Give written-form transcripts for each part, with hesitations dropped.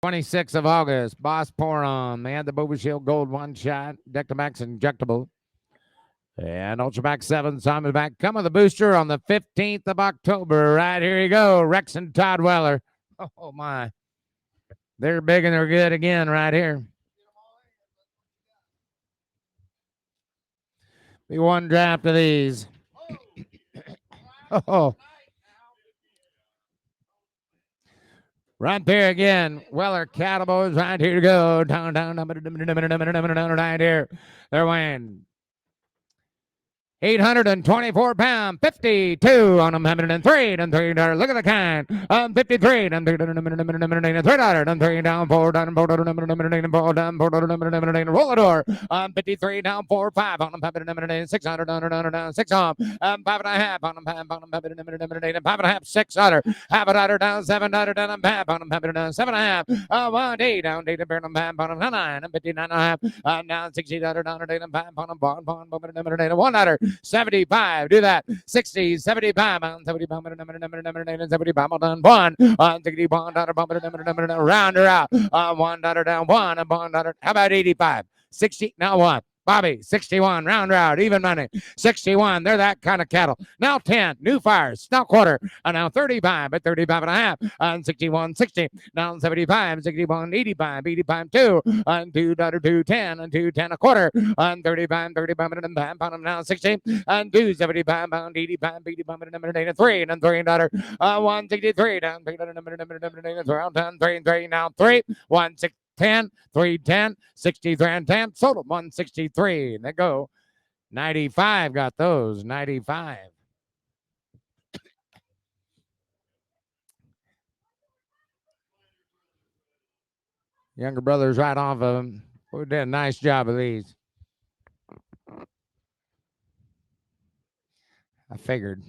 26th of August, Boss Poron. They had the Boba Shield Gold one shot, Dectomax injectable. And Ultramax 7, Simon back. Come with the booster on the 15th of October. Right here you go. Rex and Todd Weller. Oh, my. They're big and they're good again right here. Be one draft of these. Oh. Right there again. Weller Cowboys right here to go. Down, right here. They're weighing 824 pound, 52 on them, 103, and $3. Look at the kind. 53, and $3, and 3 down, 4 down, 4 down, 4 down, 4 down, roll the door. 53 down, 4, 5 on them, 600 down, 6 on 5.5 on them, 5.5, 600, half a dollar down, 700 down, 5 on them, 7.5, 1 day down, day to burn them, 5 on them, 9, and 59.5, down, $60 down, 5 on them, $1. 75, do that. 60, 75, 75, 75 on 1, 60, round her out, $1 down, 1, $1. How about 85? 60, now 1. Bobby, 61, round round, even money. 61, they're that kind of cattle. Now 10, new fires, now quarter. Now 35, at 35 and a half. And 61, 60, now 75, 61, 85, 85, 2, and $2, 210, and 210 a quarter. And 35, 35, and now 60, and 275, pound 85, 85, and 3, and $3, 163, down, $3, 3, now 3, 160. 10, 310, 63 and 10, total 163. And they go 95, got those 95. Younger brothers right off of them. We did a nice job of these. I figured.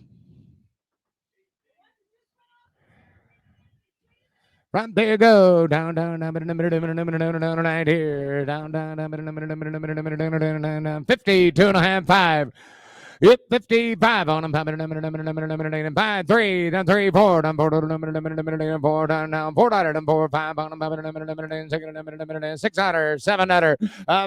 Right there you go. Down, down, down, right here. Down, down, down, 52 and a half, 5. Yep, 55 on them. 5, 3, down 3, 4, down 4, down 4, down 4, down 4, 5 on them. 6 dollar, 7 dollar,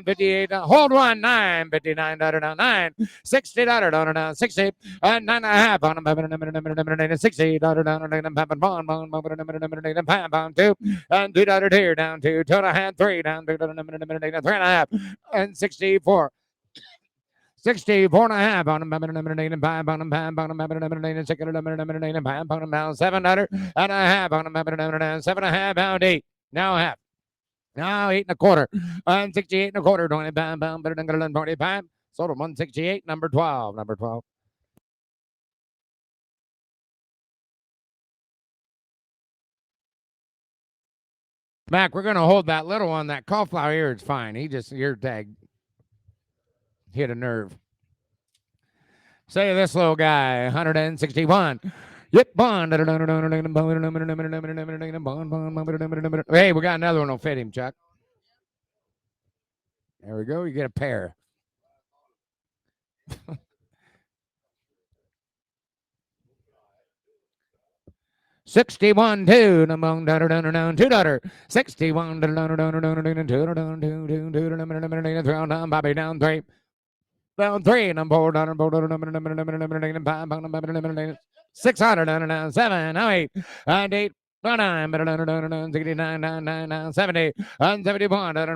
58. Hold 1, 9, $59 down 9, $60 down 60, 9.5 on them. $60 down 5 on 2, and $2 here down 2, 2.5, 3 down 3.5, and 64. 64 and a half on them, 5 on them, 5 on them, 6 on them, 5 on them, now 700 and a half on them, 7.5 pound 8. Now half. Now 8 and a quarter. And 68 and a quarter, 25 pound, better than 25. Sold them 168, number 12. Number 12. Mac, we're going to hold that little one. That cauliflower ear is fine. He just ear tag hit a nerve. Say this little guy, 161. Yep, bond. Hey, we got another one that'll fit him, Chuck. There we go. You get a pair. $61, $2, $2, $61, Bobby down 3. Down 3, and I'm 4, down 600, down 7, now 8, and 8. 9, 69, 70, and 71, down 2,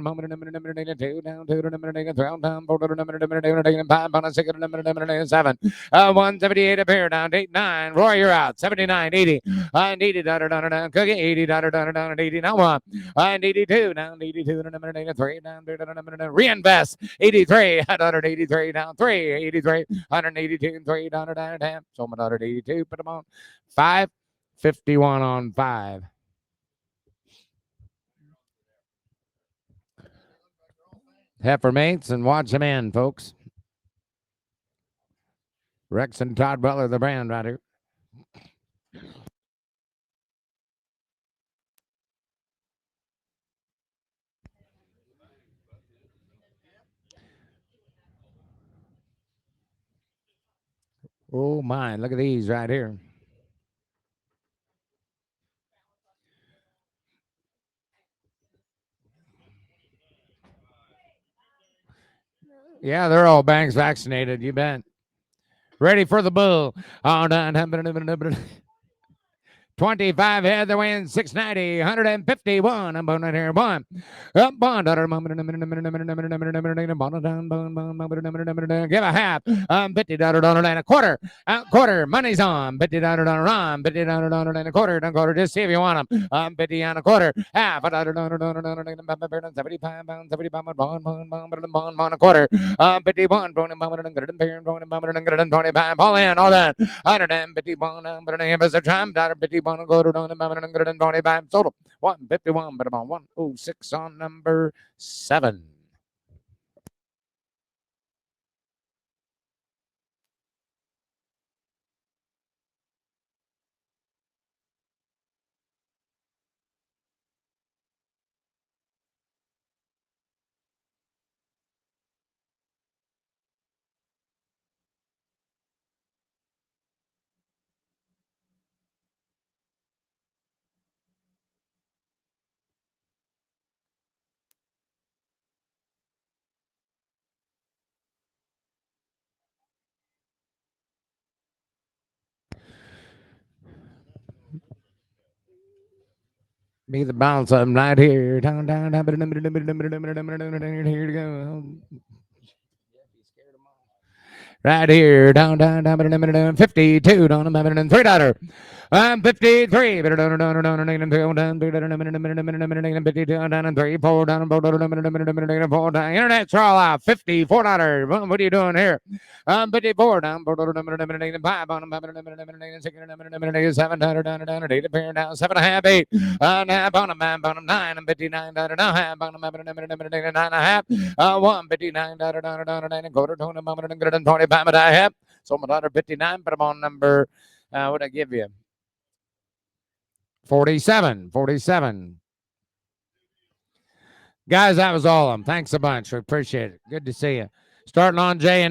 down 3, down 4, 7, 178 a pair, down 8, 9. Roy, you're out. 79, 80, and 80, down, Cookie, 80, down, 80, now 1, and 82, down 82, 3, down, reinvest, 83, 183, down 3, 83, 182, 3, down, 10, so 182, put them on 5. 51 on 5. Heifer mates and watch them in, folks. Rex and Todd Butler, the brand right here. Oh, my. Look at these right here. Yeah, they're all banks vaccinated. You bet. Ready for the bull. Oh, 25 head the wind, 690, 151. I'm on here. One. Up, one. Give a half. $50 and a quarter. Quarter. Money's on. $50 on. $50 and a quarter. Don't quarter. Just see if you want them. 50 and a quarter. Half. 75 pounds. 75 bond a quarter. 51. 25. All in. All that. 151. But a name is a tram. $51. Go to 125 total. 151. But about 106 on number 7. Be the bounce of them right here. Down, down, down. Here to go. Right here, down, down, down, 52, down, $3. I'm 53. Down, down, down, down, 3, 4 down, 4 down. Internet's all out. $54. What are you doing here? 54 down, 5 on 7 down, 8 appearing down, 7.5, 8. Now on a man, on 9, and 59 down, half on a 9.5. 159 down, quarter, 25, but I have. So my daughter 59, but I'm on number, what I give you? 47. Guys, that was all of them. Thanks a bunch. We appreciate it. Good to see you. Starting on J and